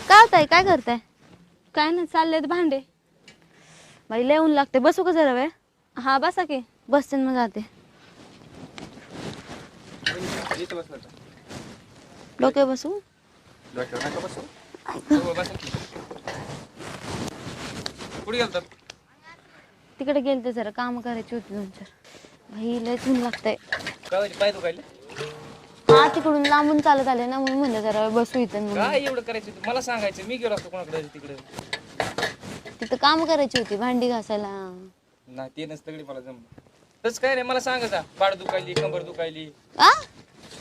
काय होतंय? काय करताय? काय नाही चाललेत भांडे. बाई लय ऊन लागते, बसू का जरा वेळ? हा बसा की. बसते मग जाते. डोके बसू? कुठे गेलतात? तिकडे गेलते जरा काम करायची होती 2-4. बाई लय ऊन लागतंय. काय पाय दुखायले? हा तिकडून लांबून चालत आले ना, म्हणून म्हणलं जरा वेळ बसू इथं. काय एवढं करायचं होतं? मला सांगायचं, मी गेलो असतो कोणाकडे तिकडे. तिथं काम करायची होती, भांडी घासायला. नाही ते नसतं गडी मला जमलं. तसं काय नाही, मला सांगायचा पाड दुखायली, कंबर दुखायली, आ?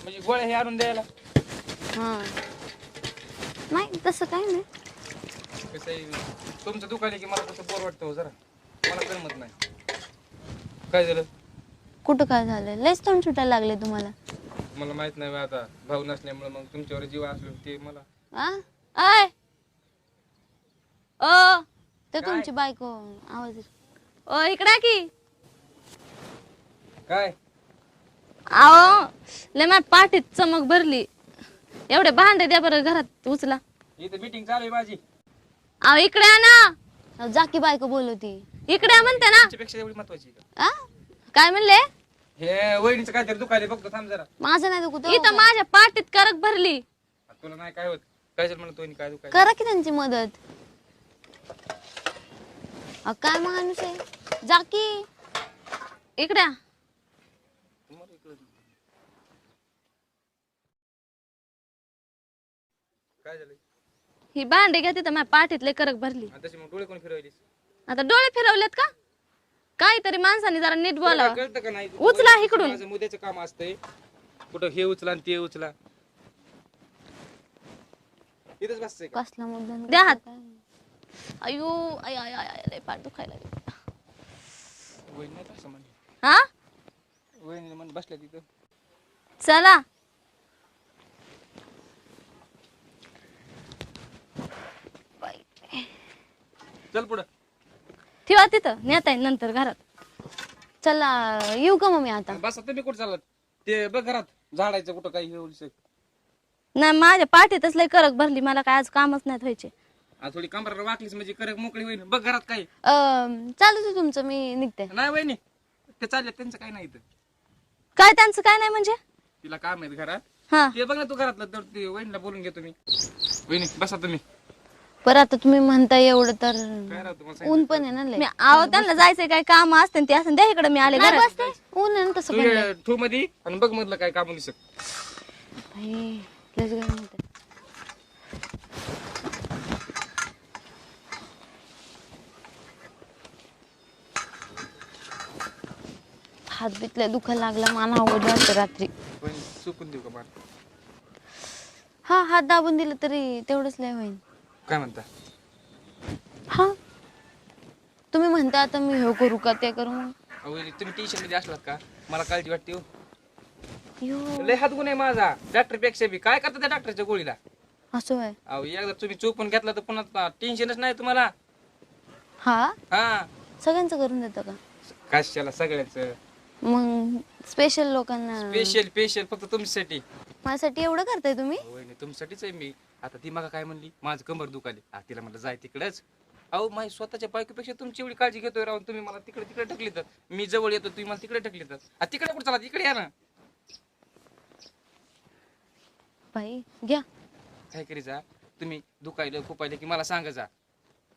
म्हणजे गोळ्या हे आणून द्यायला. हा नाही तसं काय नाही. कसं आहे, तुमचं दुखायले की मला कसं बोर वाटतं हो जरा. मला करमत नाही. काय झालं? कुठं काय झालं? लयच तोंड सुटायला लागले तुम्हाला. मला माहित नाही बा आता, भाऊ नसल्यामुळे मग तुमच्यावर जीव असलो ते मला. आ? आय ओ ते काय? तुमची बायको आवाज. ओ इकडे की. काय? आओ लय माझ्या पाठीत चमक भरली. एवढे भांडे द्या बरं घरात उचला. इथं मीटिंग चालू आहे माझी. आओ इकडे या ना. जाकी बायको बोलवती. इकडे या म्हणते ना. तुमच्यापेक्षा एवढी महत्वाची आहे का? आ? काय म्हणले? हे वहिनीचं काहीतरी दुखायले बघतो, थांब जरा. माझं नाही दुखत. इथं माझ्या पाठीत करक भरली. तुला नाही काय होत? काय झालं म्हणतो काय दुखायले? करा की त्यांची मदत. काय माणूस आहे जाकी. इकडे या. काय झालं? ही भांडे घ्या तिथं माझ्या पाठीतले करक भरली. तशी मग डोळे कोण फिरवलीस? आता डोळे फिरवलेत का? काहीतरी माणसाने जरा नीट बोलावं. कळतं का नाही? उचला इकडून. माझं मुद्द्याचं काम असतंय. कुठं हे उचला आणि ते उचला. इथंच बसतंय का? कसला मुद्दा द्या हात. अयो आय आय आय आय, लय पाठ दुखायला लागली. वहिनी नाही तसं म्हणजे. हा वहिनी म्हण बसल्या तिथं. चला. चल पुढं. ठेवा तिथं, नेता येईल नंतर घरात. चला येऊ का मम्मी आता? बसा तुम्ही कुठं चालत? ते बघ घरात झाडायचं कुठं काही हे उलसं. नाही माझ्या पाठीतच लय करक भरली, मला काय आज कामच नाही व्हायचे. आज थोडी कमराला वाकलीस म्हणजे करक मोकळी होईल. बघ घरात काय. चालू दे तुमचं, मी निघते. नाही वहिनी ते चालले, त्यांचं काय नाही इथं. काय त्यांचं काय नाही म्हणजे? तिला काम आहेत घरात. हा ते बघ ना तू घरातलं, तर ते वहिनीला बोलून घेतो मी. वहिनी बसा तुम्ही. पर आता तुम्ही म्हणताय एवढं तर काय राहतो मला ऊन पण आहे ना लय. मी आहो त्यांना जायचंय काय काम असते ते असं द्या इकडे, मी आले नाही घरात. बसते, ऊन आहे ना तसं पण लय. तू मध्ये आणि बघ मधलं काय काम दिसत. बाई, लयच गरम होतंय. हात बितल्या दुखायला लागला, मला अवघड वाटतं रात्री. वहिनी चुकून देऊ का मान? हा हात दाबून दिलं तरी तेवढंच लय होईल. काय म्हणता? हा तुम्ही म्हणता आता मी हे करू का ते करू मग. वहिनी तुम्ही टेन्शन मध्ये असलात का? मला काळजी वाटते हो. यो लय हात गुण आहे माझा डॉक्टर पेक्षा बी. काय करता त्या डॉक्टरच्या गोळीला? असं आहे. अहो एकदा तुम्ही चुकून घेतला तर पुन्हा टेन्शनच नाही तुम्हाला. हा हा सगळ्यांचं करून देतं का? कशाला सगळ्यांचं. मग स्पेशल लोकांना. स्पेशल स्पेशल फक्त तुमच्यासाठी. माझ्यासाठी एवढं करताय तुम्ही? वहिनी तुमच्यासाठीच आहे मी. आता ती मग काय म्हणली, माझं कंबर दुखाली. तिला म्हणलं जाय तिकडच. अहो माझी स्वतःच्या बायकोपेक्षा तुमची एवढी काळजी घेतोय राहून तुम्ही मला तिकडे तिकडे ढकलीतात. मी जवळ येतो तुम्ही मला तिकडे ढकलीतात. तिकडे कुठं चला, इकडे या ना. बाई घ्या. काय करीचा तुम्ही दुखायलं खुपायलं की मला सांगा जा.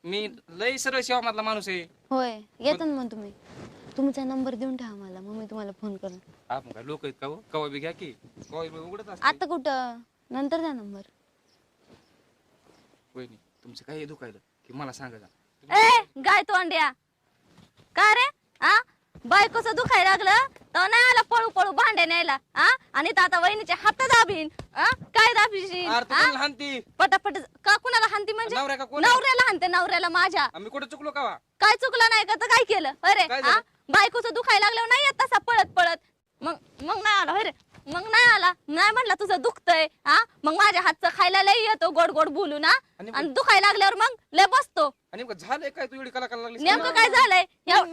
मी लय सरळ सेवा मधला माणूस आहे. होय येतो ना मग तुम्ही. तुमचा नंबर देऊन ठेवा मला, मग मी तुम्हाला फोन करेन. आपण काय लोक आहेत का हो? कवा बी घ्या की. कवा बी उघडत असते. आता कुठं, नंतर द्या नंबर. वहिनी तुमचं काही दुखायलं की मला सांगा जा. ए गाय तोंड्या, काय रे? आ बायकोचं दुखायला लागलं तर नाही आला पळू पळू भांडे न्यायला. आणि इथं आता वहिनीचे हात दाबीन. काय दाबीशी अरे तू कोणाला हाणती? पटापट का कुणाला हानती म्हणजे? नवऱ्या का कोण? नवऱ्याला हानते, नवऱ्याला माझ्या. आम्ही कुठं चुकलो का? काय चुकलं नाही का तर काय केलं अरे? काय झालं? बायकोचं दुखायला लागलं नाही येत तसा पळत पळत. मग मग नाही आला अरे, मग नाही आला. नाही म्हणला तुझं दुखतंय. मग माझ्या हातचं खायला लय येतो गोड गोड बोलू ना. आणि दुखायला लागल्यावर मग लय बसतो. आणि नेमकं झालंय काय तू एवढी कला लागली नेमकं काय झालंय?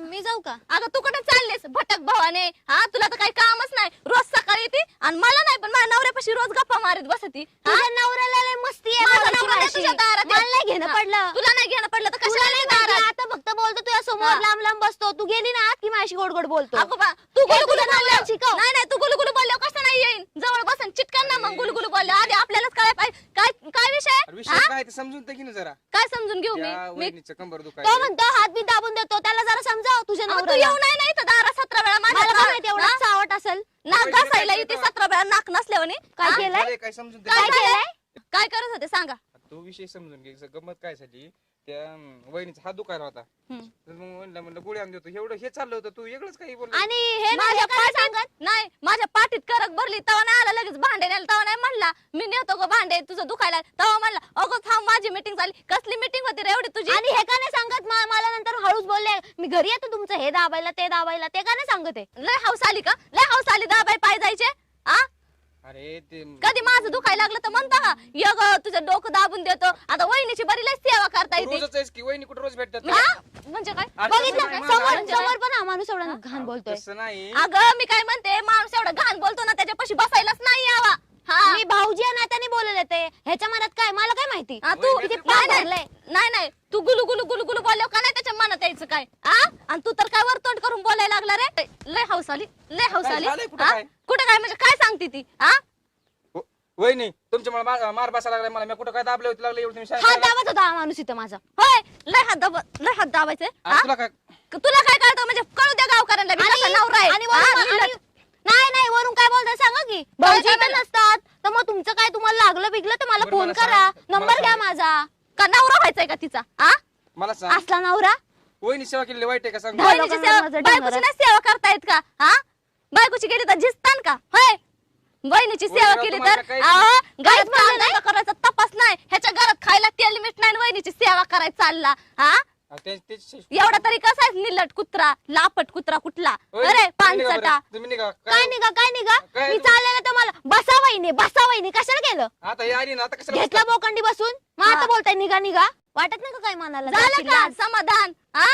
मी जाऊ का? अगं तू कुठे चाललीस भटक भावाने? हा तुला तर काही कामच नाही. रोज सकाळी येते आणि मला नाही पण माझ्या नवऱ्यापाशी रोज गप्पा मारत बसती. तुझ्या नवऱ्याला लय मस्ती आहे माझा बोलायची नवरा नाही माझी. तुझ्या दारात मला आहे. नाही घेणं हा. पडलं. तुला नाही घेणं पडलं तर तुला कशाला नाही नाही माहिती, दारात? आता फक्त बोलतो तुझ्या समोर हा. लांब लांब बसतो. तू गेली ना आत की माझी गोड गोड बोलतो. अगं बा तू गुलगुलू तुझ्या बोलल्यावर नवऱ्याला शिकव. नाही नाही तू गुलगुलू बोलल्यावर कसं नाही येईन जवळ बसन चिटकन ना मग गुलगुलू बोलल्या आधी आपल्यालाच काय पाहिजे काय काय विषय विषय काय ते समजून तर घे ना जरा. काय समजून घेऊ त्या मी वहिनीचं कंबर तो दुखायला म्हणतो हात बी दाबून देतो, त्याला जरा समजाव तुझ्या अगं, तू नवऱ्याला. येऊ नाही तर दारा 17 वेळा मला काय माझ्या माहिती एवढं चावट असेल. नाक वहिनीने घासायला काय येते केलं? 17 वेळा नाक नसल्यावर काय काय केलंय? झालंय, काय समजून तर काय घे. केलंय? काय करत होते सांगा? तो विषय समजून घे. गमत काय झाली, त्या वहिनीचा हात दुखायला होता. हम्म. तर मग म्हणलं गोळी आणून देतो. एवढं हे चाललं होतं, तू वेगळंच काही बोल. आणि हे नाही माझ्या हे काय पाठीत सांगत. नाही माझ्या पाठीत करक भरली तेव्हा नाही आला लगेच भांडे न्यायला तेव्हा नाही म्हणला मी नेतो ग भांडे तुझं दुखायला तेव्हा म्हणला अगं थांब माझी मीटिंग झाली. कसली मीटिंग होती रे एवढी तुझी? आणि हे का नाही सांगत मला नंतर हळूच बोलले मी घरी येतो तुमचं हे दाबायला ते दाबायला, ते का नाही सांगत आहे. लय हौस आली का? लय हौस आली दाबाय पाय जायचे. आ अरे ते कधी माझं दुखायला लागलं तर म्हणता का ये ग तुझं डोकं दाबून देतो. आता वहिनीची बरी लय सेवा करता येते. रोजच आहेस की वहिनी कुठं रोज भेटतात? हा? म्हणजे काय? अरे बघितलं तसं नाही समोर म्हणा. समोर पण हा माणूस एवढा घाण बोलतोय. तसं नाही. अगं मी काय म्हणते माणूस एवढा घाण बोलतो ना त्याच्यापाशी बसायलाच नाही यावा. हा मी भाऊजी या नात्याने बोलले ते ह्याच्या मनात काय मला काय माहिती. हा, तू वहिनी, नाही नाही, नाही नाही नाही तू गुलू गुलू गुलू गुलू बोललो का नाही त्याच्या मनात यायचं काय? आ आणि तू तर काय वरतोंड करून बोलायला लागला रे. लय हौस आली लय हौस काय आली. झालंय कुठं हा? काय? कुठं काय म्हणजे काय सांगते ती? आ वहिनी तुमच्या मार बसायला लागलाय मला. मी कुठं काय दाबले होते लागले एवढं तुम्ही हात सांगितलं. दाबत होता हा माणूस इथं माझा. होय लय हात दाबायचे. आणि तुला काय तुला काय कळतं म्हणजे कळू द्या गावकऱ्यांना मी कसा नवरा आहे. आणि हा, वरून- मी आणि- नाही नाही वरून काय बोलताय सांगा की भाऊजी काय इथं नसतात तर मग तुमचं काय तुम्हाला लागलं बिगलं तर मला बरं, फोन मला करा. सांग, नंबर मला घ्या सांग. माझा. का नवरा व्हायचाय का तिचा? आ मला सांग, असला नवरा वहिनी सेवा केलेली वाईट आहे का सांग? बोला. बहिणीची लोकांना सेवा नजर बायकोची ठेवणार. नाही सेवा करतायत का? हा बायकोची गेली तर झिजतान का? होय बहिणीची सेवा वहिनीला केली तुम्हाला तर काही- अहो, घरात काहीच म्हणलं कांदा करायचा तपास नाही. ह्याच्या घरात खायला तेल मीठ नाही आणि वहिनीची सेवा करायला चालला. हा एवढा तरी कसा आहे निलट कुत्रा लापट कुत्रा कुठला? अरे पानसटा तुम्ही निघा काय निघा काय निघा काय मी तू- चाललेलं तर मला बसा वहिनी कशाला केलं. आता हे आली ना आता कशाला घेतला बसला? बोकंडी बसून मग आता हा. बोलताय निघा निघा. वाटत नाही का काय मनाला झालं जराशी का लाज? समाधान? हा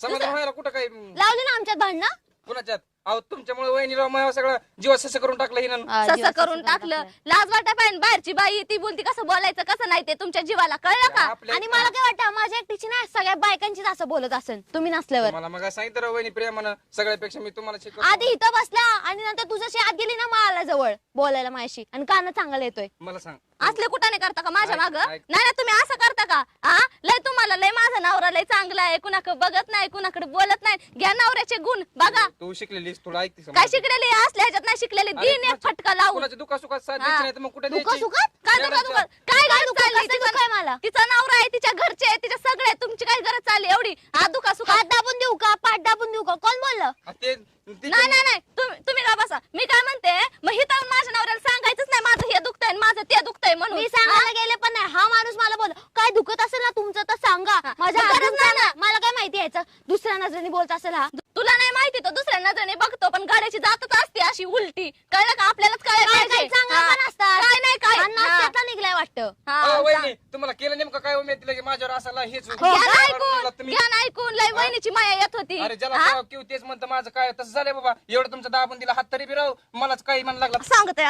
समाधान व्हायला कुठं काय लावली ना आमच्यात भांडणं. कुणाच्यात? अहो तुमच्यामुळे वहिनीला मला सगळं जीवा सस करून टाकलं हिनं. सस करून टाकलं. लाज वाटा पाहिजे बाहेरची बाई ती बोलती कसं बोलायचं कसं नाही ते तुमच्या जीवाला कळलं का? आपल्या- आणि मला काय वाटतं माझ्या एकटीची ना सगळ्या बायकांचीच असं बोलत असेल तुम्ही नसल्यावर. मला मग सांगितलं राव वहिनी प्रेमानं सगळ्यापेक्षा मी तुम्हाला शिकवतो. आधी इथं बसला आणि नंतर तुझ्याशी आत गेली ना मला जवळ बोलायला माझ्याशी आणि कानात चांगला येतोय. मला सांग असले कुठाने करता का माझ्या ऐक- माग? ऐक. नाही ना तुम्ही असं करता का? हा लय तुम्हाला लय माझा नवरा लय चांगला आहे कुणाकडे बघत नाही कुणाकडे बोलत नाही. घ्या नवऱ्याचे गुण बघा. तू शिकलेलीस थोडं ऐकते काय शिकलेली असल्या ह्याच्यात नाही शिकलेली दिन एक फटका लावून. कुणाच्या दुखा सुखात साथ हा. द्यायची नाही तर मग कुठे दुखा द्यायची? सुखात काय दुखा दुखा काय काय गरज दुखा चालली? कसं दुखा आहे मला. तिचा नवरा आहे तिच्या घरचे आहे तिच्या सगळे आहे. तुमची काय गरज चालली एवढी? हा दुखा सुखा हात दाबून देऊ का पाठ दाबून देऊ का कोण बोललं. हा, ते नाही नाही नाही तुम्ही का बसा. मी काय म्हणते मग हिथं माझ्या नवऱ्याला सांगायचंच नाही माझं हे दुखतंय आणि माझं ते दुखतंय म्हणून. मी सांगायला गेले पण नाही. हा माणूस मला बोल काय दुखत असेल ना तुमचं तर सांगा. माझ्या मग गरज गरज नाही नाही मला काय माहिती यायचं दुसऱ्या नजरेने बोलत असेल हा. तुला नाही माहिती तो दुसऱ्या नजरेने बघतो पण गाड्याची जातच असते अशी उलटी. कळलं का? आपल्यालाच काय काय कळायला चांगलं हा. पण असतात. काय नाही काय हा, नाश्त्यातला निघलाय वाटतं. हा, अहो, हा, वहिनी तुम्हाला केलं नेमकं काय उमेद दिलं की माझ्यावर असाला हेच हो, घ्या ना तुम्ही ऐकून घ्या ना ऐकून लय वहिनीची माया येत होती. अरे ज्याला हा? कळावं किंवा तेच म्हणतं माझं काय तसं झालंय बाबा. एवढं तुमचा दाबून दिला हात तरी बी राव मलाच काही म्हण लागला. सांगतोय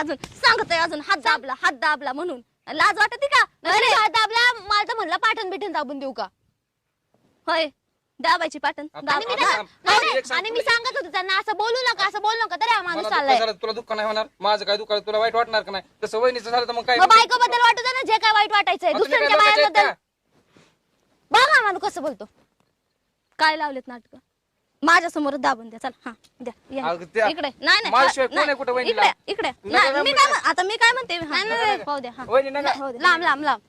अजून हात दाबला म्हणून लाज वाटते का? अरे हात दाबला मला तर म्हणलं पाठण बिठण दाबून देऊ का. होय दाबायची पाटण आता- दाब. आणि मी आता त्याला- थांब. नाही, एक नाही, सांग आणि तुला मी सांगत होते त्यांना असं बोलू नका असं बोलू नका तरी हा माणूस मला दुःख चाललाय. झालं तुला दुःख नाही होणार. माझं काय दुःख तुला वाईट वाटणार का नाही? तसं वहिनीचं झालं तर मग काय मग बायको बद्दल वाटत ना जे काय वाईट वाटायचंय मग तुम्ही काय दुसऱ्यांच्या लोकांचे आहेत बायांबद्दल. का? बघा माणूस कसं बोलतो. काय लावलेत नाटक माझ्या समोर दाबून द्या. चला हा द्या या. अगं त्या- इकडे नाही माझ्याशिवाय कोण आहे नाही कुठं वहिनीला? इकडे इकडे नका, नाही, नका, मी नका. काय आता मी काय म्हणते हा, नाही, नाही, पाहू द्या हा. वहिनी नका. हो दे. लांब लांब लांब.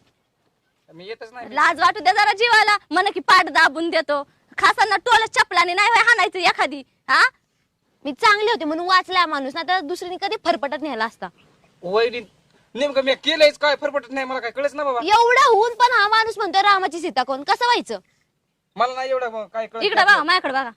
मी येतच नाही. लाज वाटू द्या जरा जीवाला. म्हण की पाठ दाबून देतो. खासांना टोल चपलाने नाही होय हाणायचं एखादी. हा मी चांगली होते म्हणून वाचला माणूस ना तर दुसरीने कधी फरफटत नेला असता. वहिनी नेमकं मी केलंयच काय फरफटत नाही मला काय कळच ना बाबा. एवढा होऊन पण हा माणूस म्हणतो रामाची सीता कोण कसं व्हायचं. मला नाही एवढं काय कळत इकडे बघा माझ्याकडे बघा.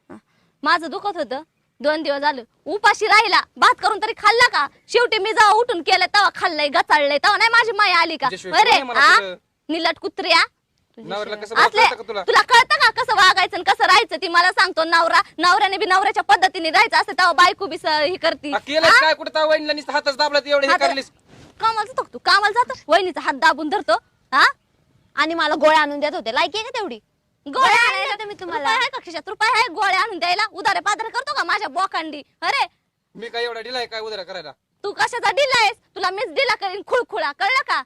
हा. माझं दुखत होतं 2 दिवस झालं उपाशी राहिला. भात करून तरी खाल्ला का? शेवटी मी जेव्हा उठून केलं तेव्हा खाल्लंय गचाळलंय तेव्हा नाही माझी माया आली का? तुझ्याशिवाय कोण अरे आहे मला हा? कुठं? निलट कुत्र्या नवऱ्याला कसं असले कळतं का तुला? तुला कळतं का कसं वागायचं आणि कसं राहायचं ती मला सांगतो नवऱ्याने बी नवऱ्याच्या पद्धतीने राहायचं असं तेव्हा बायको बी ही करती केलं काय कुठं वहिनीला नुसतं हातच दाबला तर एवढे हे करलीस कामाला जातो का तू कामाला जातो वहिनीचा हात दाबून धरतो हा आणि मला गोळ्या आणून देत होते, लायकी आहे का तेवढी? गोळ्या आणून आणायला देते मी तुम्हाला. रुपये आहे का खिशात रुपये आहे गोळ्या आणून द्यायला उदारे पादरे करतो का माझ्या बोकांडी अरे मी काय एवढा दिलाय काय उधार करायला तू कशाचा डिल्ला आहेस तुला मीच डिल्ला करीन खुळखुळा कळलं का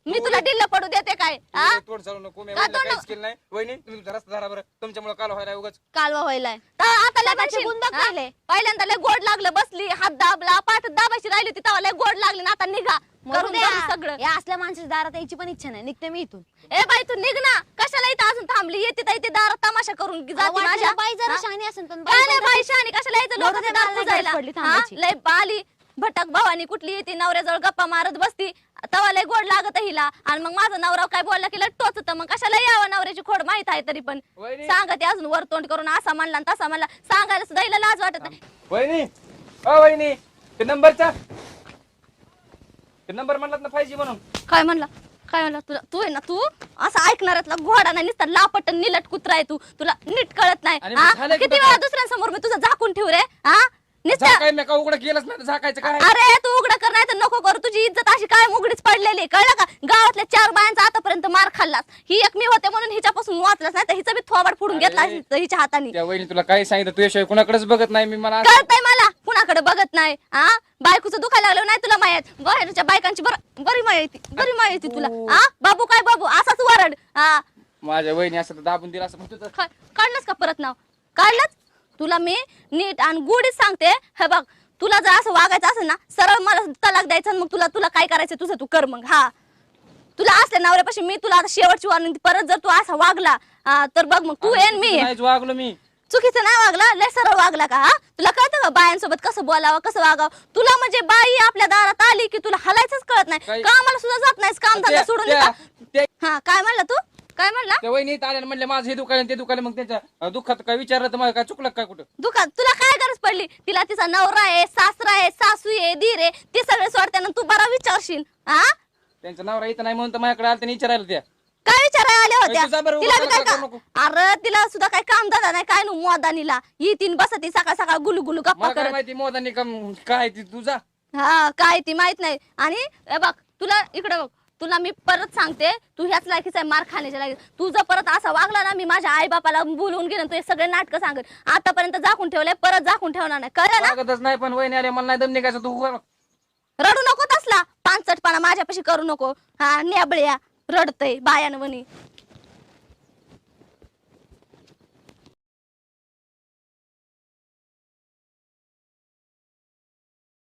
मी तुला डिल्ला पडू देते काय हा तोंड चालू नको मी का वहिनीला तोंड- काहीच केलं नाही वहिनी तुम्ही तुमचा रस्ता धरा बरं तुमच्यामुळे काल व्हायला उगाच कालवा व्हायलाय. तर आता लय स्वतःचे म्हणशील, गुण बघ हा? पहिले. पहिल्यांदा लय गोड लागलं बसली हात दाबला पाठ दाबायची राहिली होती तेव्हा लय गोड लागली ना आता निघा मरू करून द्या. बघू सगळं या असल्या माणसाच्या दारात यायची पण इच्छा नाही, निघते मी इथून. ए बाई तू निघ ना कशाला इथं अजून थांबली येते तर इथे दारात तमाशा करून जाते वाटलं माझ्या बाई जरा हा? शहाणी असेल पण काय नाही पण बाई शहाणी कशाला यायचं मरू लोकांच्या दे, दारात मला नाही जायला गरज पडली हा? थांबायची. लय बाली भटक भावानी कुठली येते नवऱ्याजवळ गप्पा मारत बसती तेव्हा लय गोड लागत हिला आणि मग माझा नवरा काय बोलला की लय टोचत मग कशाला यावं नवऱ्याची खोड माहित आहे तरी पण वहिनी. सांगते अजून वरतोंड करून असा म्हणला आणि तसा म्हणला सांगायला सुद्धा हिला लाज वाटत नाही वहिनी वहिनी ते नंबरचा ते नंबर म्हणलात ना 5G म्हणून काय म्हणला तुला तू आहे ना तू असं ऐकणाऱ्यातला घोडा नाही नुसता लापट आणि निलट कुत्रा आहे तू तुला नीट कळत नाही आणि हा? मग झालं किती कुठं वेळा काय? दुसऱ्यांसमोर मी तुझं झाकून ठेव रे हा नुसतं झाकाय मी का उघडं केलंच नाही तर झाकायचं काय अरे तू उघडं कर नाही तर नको करू तुझी इज्जत अशी काय उघडीच पडलेली आहे, कळलं का गावातल्या 4 बायांचा आतापर्यंत मार खाल्लास ही एक मी होते म्हणून हिच्यापासून वाचलास नाही तर हिचं बी थोबाड फोडून अरे. घेतला हिच्या हाताने त्या वहिनी तुला काही सांगितलं तुझ्याशिवाय कुणाकडेच बघत नाही मी मला कळतंय मला कुणाकडे बघत नाही हा बायकोचं दुखायला लागलं नाही तुला माहित बाहेरच्या बायकांची बरी माहिती येते तुला हा बाबू काय बाबू असाच वरड हा माझ्या वहिनी असं तर दाबून दिला असं म्हणतो तर. काढलंच का परत नाव काढलंच तुला मी नीट आणि गुढीच सांगते हे बघ तुला जर असं वागायचं असेल ना सरळ मला तलाक द्यायचं आणि मग तुला काय करायचं तुझं तू कर मग हा तुला असल्या नवऱ्यापाशी मी तुला आता शेवटची वॉर्निंग परत जर तू असा वागला तर बघ मग तू येन मी येईन. नाहीच वागलो मी चुकीचं नाही वागला लय सरळ वागला का हा तुला कळतं का बायांसोबत कसं बोलावं कसं वागावं तुला म्हणजे बाई आपल्या दारात आली की तुला हलायचंच कळत नाही काही- कामाला सुद्धा जात नाहीस काम धंदा सोडून देता. त्या हा काय म्हणला तू काय म्हणला वहिनी आल्या म्हणले माझं हे दुकान आहे, ते दुकान आहे. मग त्याच्या दुःखात काय विचारलं तर मला काय चुकलं काय कुठं दुकान तुला काय गरज पडली तिला तिचा नवरा आहे सासरा आहे सासू आहे दीर आहे ते सगळे सोडते तू बरा विचारशील हा त्यांचा नवरा इथं नाही म्हणून तर माझ्याकडे आलं त्यांनी विचारायला त्या काय विचारायला आल्या तुझा होत्या बरं तिला उगाच बी काय करू नको. अरे तिला सुद्धा काय काम दादा नाही काय नु मोदानीला येतीन बसती सकाळ सकाळ गुलू गुलू गप्पा मला काय करत माहिती मोदांनी काय ती तुझा हा काय ती माहित नाही आणि हे बघ तुला इकडे बघ तुला मी परत सांगते तू ह्याच लायकीचा आहे मार खाण्याच्या लायकी तू जर परत असा वागला ना मी माझ्या आई बापाला बोलवून घेऊन तू हे सगळे नाटकं सांगत आतापर्यंत झाकून ठेवलंय परत झाकून ठेवणार नाही कळलं ना लागतच नाही पण वहिनी आले मला नाही दम निघायचं तू रडू नको तसला पानसटपणा माझ्यापाशी करू नको हा नेबळ्या रडतय बायान म्हणी